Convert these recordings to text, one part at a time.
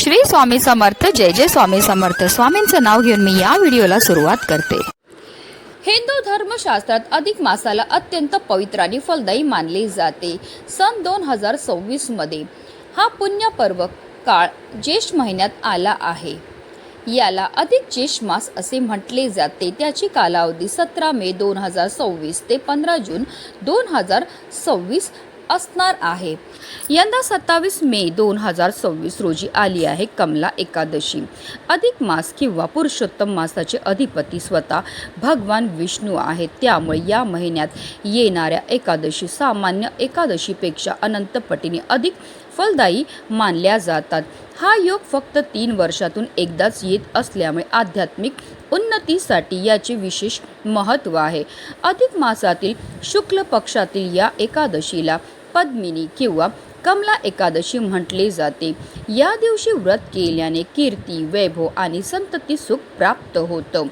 श्री स्वामी समर्थ. जय जय स्वामी समर्थ. स्वामींचं नाव घेऊन मी या व्हिडिओला सुरुवात करते. हिंदू धर्मशास्त्रात अधिक मासाला अत्यंत पवित्र आणि फलदायी मानले जाते. सन 2026 मध्ये हा पुण्यपर्व काळ ज्येष्ठ महिन्यात आला आहे. याला अधिक ज्येष्ठ मास असे म्हटले जाते. त्याची कालावधी 17 मे 2026 ते 15 जून 2026 असणार आहे. यंदा 27 मे 2026 रोजी आली आहे कमला एकादशी. अधिक मास किंवा पुरुषोत्तम मासाचे अधिपती स्वतः भगवान विष्णू आहेत. त्यामुळे या महिन्यात येणाऱ्या एकादशी सामान्य एकादशीपेक्षा अनंत पटीने अधिक फलदायी मानल्या जातात. हा योग फक्त 3 वर्षातून एकदाच येत असल्यामुळे आध्यात्मिक उन्नतीसाठी याचे विशेष महत्त्व आहे. अधिक मासातील शुक्ल पक्षातील या एकादशीला पद्मिनी किंवा कमला एकादशी म्हटले जाते. या दिवशी व्रत केल्याने कीर्ती, वैभव आणि संतती सुख प्राप्त होतं.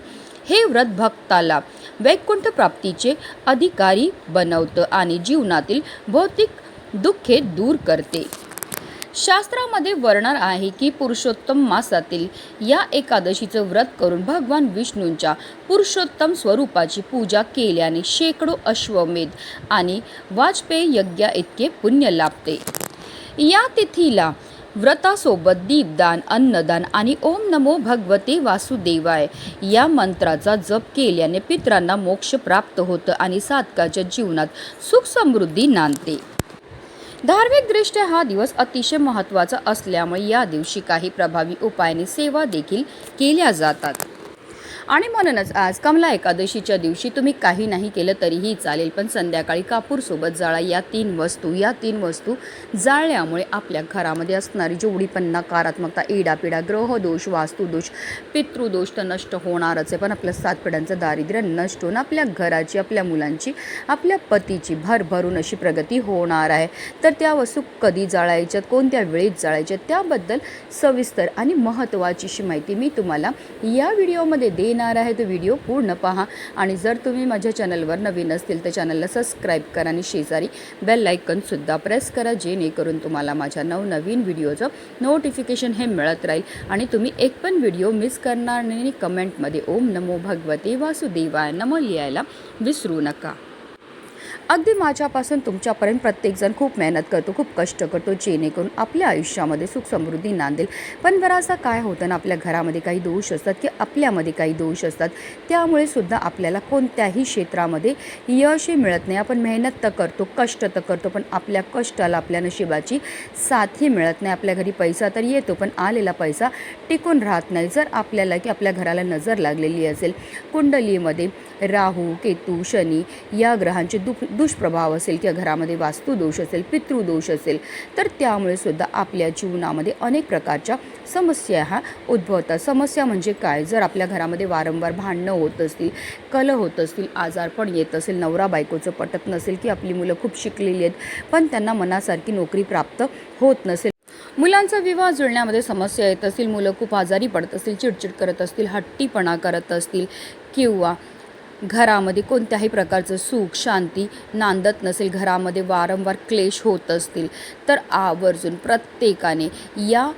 हे व्रत भक्ताला वैकुंठ प्राप्तीचे अधिकारी बनवतं आणि जीवनातील भौतिक दुःखे दूर करते. शास्त्रामध्ये वर्णन आहे की पुरुषोत्तम मासातील या एकादशीचं व्रत करून भगवान विष्णूंच्या पुरुषोत्तम स्वरूपाची पूजा केल्याने शेकडो अश्वमेध आणि वाजपेयी यज्ञ इतके पुण्य लाभते. या तिथीला व्रतासोबत दीपदान, अन्नदान आणि ओम नमो भगवते वासुदेवाय या मंत्राचा जप केल्याने पितरांना मोक्ष प्राप्त होतं आणि साधकाच्या जीवनात सुख समृद्धी नांदते. धार्मिकदृष्ट्या हा दिवस अतिशय महत्त्वाचा असल्यामुळे या दिवशी काही प्रभावी उपायाने सेवा देखील केल्या जातात. आणि म्हणूनच आज कमला एकादशीच्या दिवशी तुम्ही काही नाही केलं तरीही चालेल, पण संध्याकाळी कापूरसोबत जाळा. या तीन वस्तू जाळल्यामुळे आपल्या घरामध्ये असणारी जेवढी पण नकारात्मकता, इडापिडा, ग्रहदोष, वास्तुदोष, पितृदोष तर नष्ट होणारच आहे, पण आपल्या 7 पिढ्यांचं दारिद्र्य नष्ट होऊन आपल्या घराची, आपल्या मुलांची, आपल्या पतीची भरभरून अशी प्रगती होणार आहे. तर त्या वस्तू कधी जाळायच्यात, कोणत्या वेळेत जाळायच्यात, त्याबद्दल सविस्तर आणि महत्त्वाची माहिती मी तुम्हाला या व्हिडिओमध्ये देणार आहे. तो व्हिडिओ पूर्ण पहा. आणि जर तुम्ही माझ्या चॅनलवर नवीन असतील तर चॅनलला सबस्क्राईब करा आणि शेजारी बेल आयकॉन सुद्धा प्रेस करा, जेणेकरून तुम्हाला माझ्या नवनवीन व्हिडिओचं नोटिफिकेशन हे मिळत राहील आणि तुम्ही एक पण व्हिडिओ मिस करणार नाही. कमेंटमध्ये ओम नमो भगवते वासुदेवाय नमः लिहायला विसरू नका. अगदी माझ्यापासून तुमच्यापर्यंत प्रत्येकजण खूप मेहनत करतो, खूप कष्ट करतो, जेणेकरून आपल्या आयुष्यामध्ये सुख समृद्धी नांदेल. पण बराचसा काय होतं ना, आपल्या घरामध्ये काही दोष असतात की आपल्यामध्ये काही दोष असतात. त्यामुळे सुद्धा आपल्याला कोणत्याही क्षेत्रामध्ये यशही मिळत नाही. आपण मेहनत तर करतो, कष्ट तर करतो, पण आपल्या कष्टाला, आपल्या नशिबाची साथही मिळत नाही. आपल्या घरी पैसा तर येतो, पण आलेला पैसा टिकून राहत नाही. जर आपल्याला की आपल्या घराला नजर लागलेली असेल, कुंडलीमध्ये राहू, केतू, शनी या ग्रहांचे दुष्प्रभाव असेल किंवा घरामध्ये वास्तुदोष असेल, पितृदोष असेल, तर त्यामुळे सुद्धा आपल्या जीवनामध्ये अनेक प्रकारच्या समस्या ह्या उद्भवतात. समस्या म्हणजे काय? जर आपल्या घरामध्ये वारंवार भांडणं होत असतील, कलह होत असतील, आजारपण येत असेल, नवरा बायकोचं पटत नसेल, की आपली मुलं खूप शिकलेली आहेत पण त्यांना मनासारखी नोकरी प्राप्त होत नसेल, मुलांचा विवाह जुळण्यामध्ये समस्या येत असतील, मुलं खूप आजारी पडत असतील, चिडचिड करत असतील, हट्टीपणा करत असतील, किंवा घरामध्ये कोणत्याही प्रकारचं सुख शांती नांदत नसेल, घरामध्ये वारंवार क्लेश होत असतील, तर आवर्जून प्रत्येकाने या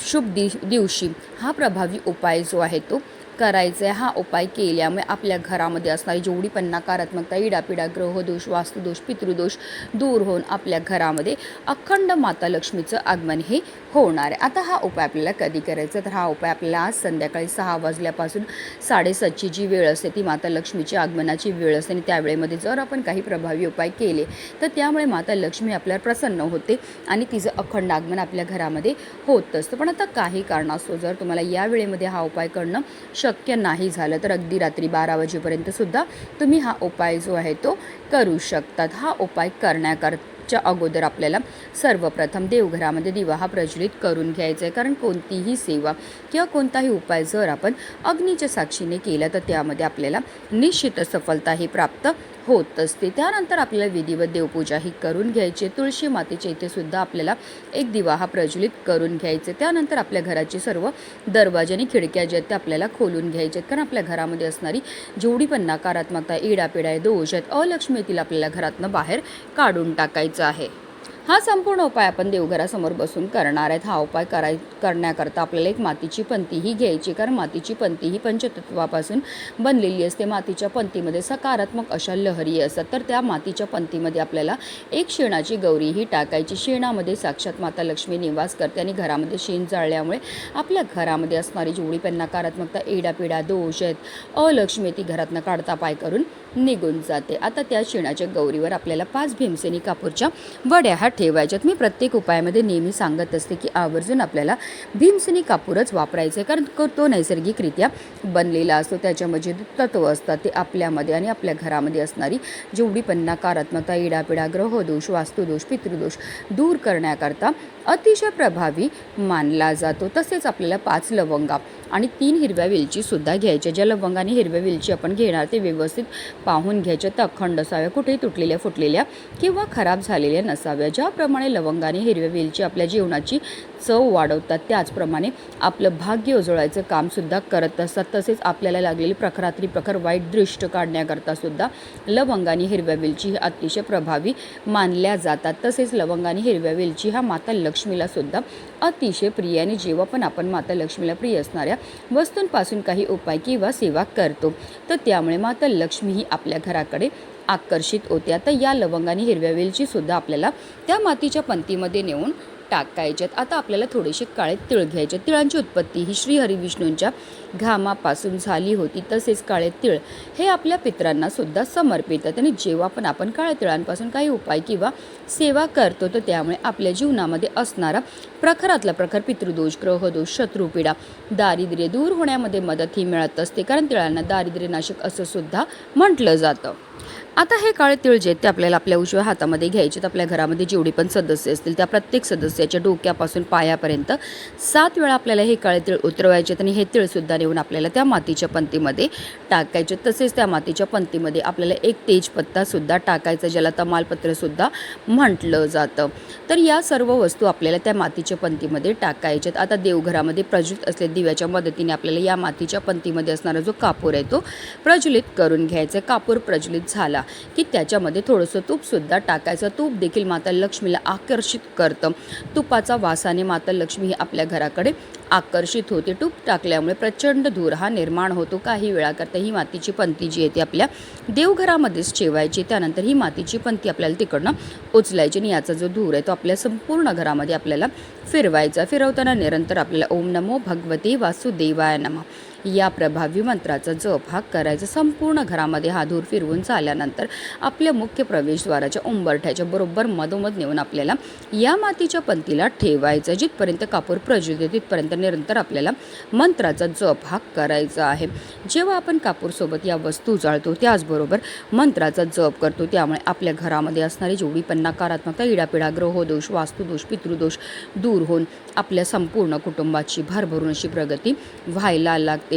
शुभ दिवशी हा प्रभावी उपाय जो आहे तो करायचा आहे. हा उपाय केल्यामुळे आपल्या घरामध्ये असणारी जेवढी पण नकारात्मकता, इडापिडा, ग्रहदोष, वास्तुदोष, पितृदोष दूर होऊन आपल्या घरामध्ये अखंड माता लक्ष्मीचं आगमन हे होणार आहे. आता हा उपाय आपल्याला कधी करायचा? तर हा उपाय आपल्याला आज संध्याकाळी 6 वाजल्यापासून 7:30ची जी वेळ असते ती माता लक्ष्मीची आगमनाची वेळ असते आणि त्या वेळेमध्ये जर आपण काही प्रभावी उपाय केले तर त्यामुळे माता लक्ष्मी आपल्याला प्रसन्न होते आणि तिचं अखंड आगमन आपल्या घरामध्ये होत असतं. पण आता काही कारणास्तव जर तुम्हाला या वेळेमध्ये हा उपाय करणं शक्य नाही झालं तर अगदी रात्री 12 वाजेपर्यंत सुद्धा तुम्ही हा उपाय जो आहे तो करू शकतात. हा उपाय करण्याच्या अगोदर आपल्याला सर्वप्रथम देवघरामध्ये दिवा हा प्रज्वलित करून घ्यायचा आहे. कारण कोणतीही सेवा किंवा कोणताही उपाय जर आपण अग्नीच्या साक्षीने केला तर त्यामध्ये आपल्याला निश्चित सफलता ही प्राप्त होत असते. त्यानंतर आपल्याला विधिवत देवपूजा ही करून घ्यायची. तुळशी मातेच्या इथे सुद्धा आपल्याला एक दिवा हा प्रज्वलित करून घ्यायचे. त्यानंतर आपल्या घराची सर्व दरवाजे आणि खिडक्या ज्या आहेत त्या आपल्याला खोलून घ्यायच्या आहेत. कारण आपल्या घरामध्ये असणारी जेवढी पण नकारात्मकता, इडापिडा, दोष आहेत, अलक्ष्मी येतील आपल्याला घरातनं बाहेर काढून टाकायचं आहे. हा संपूर्ण उपाय आपण देवघरासमोर बसून करणार आहेत. हा उपाय करण्याकरता आपल्याला एक मातीची पंतीही घ्यायची, कारण मातीची पंती ही पंचतत्वापासून बनलेली असते. मातीच्या पंतीमध्ये सकारात्मक अशा लहरी असतात. तर त्या मातीच्या पंतीमध्ये आपल्याला एक शेणाची गौरीही टाकायची. शेणामध्ये साक्षात माता लक्ष्मी निवास करते आणि घरामध्ये शेण जाळल्यामुळे आपल्या घरामध्ये असणारी जेवढी पण नकारात्मकता, एडापिडा, दोष आहेत, अलक्ष्मी ती घरातनं काढता पाय करून निघून जाते. आता त्या शेणाच्या गौरीवर आपल्याला 5 भीमसेनी कापूरच्या वड्या ह्या ठेवायच्यात. मी प्रत्येक उपायामध्ये नेहमी सांगत असते की आवर्जून आपल्याला भीमसेनी कापूरच वापरायचं आहे, कारण तो नैसर्गिकरित्या बनलेला असतो. त्याच्यामध्ये तत्व असतात ते आपल्यामध्ये आणि आपल्या घरामध्ये असणारी जेवढी पण नकारात्मकता, इडापिडा, ग्रहदोष, वास्तुदोष, पितृदोष दूर करण्याकरता अतिशय प्रभावी मानला जातो. तसेच आपल्याला 5 लवंगा आणि 3 हिरव्या वेलची सुद्धा घ्यायच्या. ज्या लवंगा आणि हिरव्या वेलची आपण घेणार ते व्यवस्थित पाहून घ्यायच्या, त्या अखंड असाव्या, कुठेही तुटलेल्या फुटलेल्या किंवा खराब झालेल्या नसाव्या. ज्याप्रमाणे लवंगा आणि हिरव्या वेलची आपल्या जीवनाची चव वाढवतात, त्याचप्रमाणे आपलं भाग्य उजळायचं कामसुद्धा करत असतात. तसेच आपल्याला लागलेली प्रखरात्री प्रखर वाईट दृष्ट काढण्याकरता सुद्धा लवंगा आणि हिरव्या वेलची ही अतिशय प्रभावी मानल्या जातात. तसेच लवंगा आणि हिरव्या वेलची हा माता लक्ष्मीला सुद्धा अतिशय प्रिय, आणि जेव्हा पण आपण माता लक्ष्मीला प्रिय असणाऱ्या वस्तूंपासून काही उपाय किंवा सेवा करतो तर त्यामुळे माता लक्ष्मी ही आपल्या घराकडे आकर्षित होते. आता या लवंग आणि हिरव्या वेलची सुद्धा आपल्याला त्या मातीच्या पंतीमध्ये नेऊन टाकायच्यात. आता आपल्याला थोडेसे काळे तिळ घ्यायचे. तिळांची उत्पत्ती ही श्री हरिविष्णूंच्या घामापासून झाली होती. तसेच काळे तिळ हे आपल्या पितरांना सुद्धा समर्पितात, आणि जेव्हा पण आपण काळ्या तिळांपासून काही उपाय किंवा सेवा करतो तर त्यामुळे आपल्या जीवनामध्ये असणारा प्रखरातला प्रखर पितृदोष, ग्रहदोष, शत्रुपीडा, दारिद्र्य दूर होण्यामध्ये मदत ही मिळत असते, कारण तिळांना दारिद्र्यनाशक असं सुद्धा म्हटलं जातं. आता हे काळे तिळ जे ते आपल्याला आपल्या उजव्या हातामध्ये घ्यायचे. तर आपल्या घरामध्ये जेवढे पण सदस्य असतील त्या प्रत्येक सदस्याच्या डोक्यापासून पायापर्यंत 7 वेळा आपल्याला हे काळे तिळ उतरवायचे, आणि हे तिळसुद्धा नेऊन आपल्याला त्या मातीच्या पंतीमध्ये टाकायचे. तसेच त्या मातीच्या पंतीमध्ये आपल्याला एक तेजपत्तासुद्धा टाकायचा, ज्याला तमालपत्रसुद्धा म्हटलं जातं. तर या सर्व वस्तू आपल्याला त्या मातीच्या पंतीमध्ये टाकायच्यात. आता देवघरामध्ये प्रज्वलित असलेल्या दिव्याच्या मदतीने आपल्याला या मातीच्या पंतीमध्ये असणारा जो कापूर आहे तो प्रज्वलित करून घ्यायचा. कापूर प्रज्वलित झाला की त्याच्यामध्ये थोडंसं तूपसुद्धा टाकायचं. तूप देखील माता लक्ष्मीला आकर्षित करतं. तुपाचा वासाने माता लक्ष्मी ही आपल्या घराकडे आकर्षित होते. तूप टाकल्यामुळे प्रचंड धूर हा निर्माण होतो. काही वेळाकरता ही मातीची पंती जी आहे ती आपल्या देवघरामध्येच ठेवायची. त्यानंतर ही मातीची पंती आपल्याला तिकडनं उचलायची, आणि याचा जो धूर आहे तो आपल्या संपूर्ण घरामध्ये आपल्याला फिरवायचा. फिरवताना निरंतर आपल्याला ओम नमो भगवते वासुदेवाय नमः या प्रभावी मंत्राचा जप हा करायचा. संपूर्ण घरामध्ये हा धूर फिरवून झाल्यानंतर आपल्या मुख्य प्रवेशद्वाराच्या उंबरठ्याच्या बरोबर मधोमध नेऊन आपल्याला या मातीच्या पंतीला ठेवायचं. जिथपर्यंत कापूर प्रज्वलित तिथपर्यंत निरंतर आपल्याला मंत्राचा जप हा करायचा आहे. जेव्हा आपण कापूरसोबत या वस्तू जाळतो त्याचबरोबर मंत्राचा जप करतो, त्यामुळे आपल्या घरामध्ये असणारी जेवढी पण नकारात्मकता, इडापिडा, ग्रहदोष, वास्तुदोष, पितृदोष दूर होऊन आपल्या संपूर्ण कुटुंबाची भरभरून अशी प्रगती व्हायला लागते.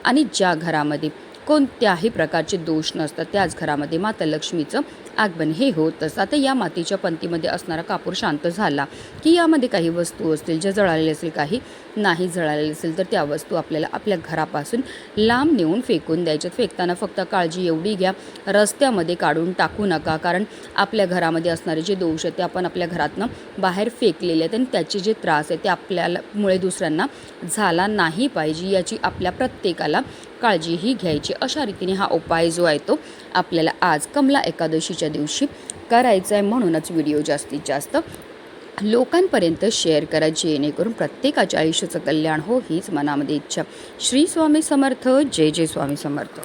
आणि ज्या घरामध्ये कोणत्याही प्रकारचे दोष नसतात त्याच घरामध्ये माता लक्ष्मीचं आगमन हे होत असतं. आता या मातीच्या पंतीमध्ये असणारा कापूर शांत झाला की यामध्ये काही वस्तू असतील ज्या जळालेल्या असेल, काही नाही जळालेले असेल, तर त्या वस्तू आपल्याला आपल्या घरापासून लांब नेऊन फेकून द्यायच्यात. फेकताना फक्त काळजी एवढी घ्या, रस्त्यामध्ये काढून टाकू नका, कारण आपल्या घरामध्ये असणारे जे दोष आहेत ते आपण आपल्या घरातनं बाहेर फेकलेले आहेत, आणि त्याचे जे त्रास आहे ते आपल्याला मुळे दुसऱ्यांना झाला नाही पाहिजे याची आपल्या प्रत्येकाला काळजीही घ्यायची. अशा रीतीने हा उपाय जो आहे तो आपल्याला आज कमला एकादशीच्या दिवशी करायचा आहे. म्हणूनच व्हिडिओ जास्तीत जास्त लोकांपर्यंत शेअर करा, जेणेकरून प्रत्येकाच्या आयुष्याचं कल्याण हो हीच मनामध्ये इच्छा. श्री स्वामी समर्थ. जय जय स्वामी समर्थ.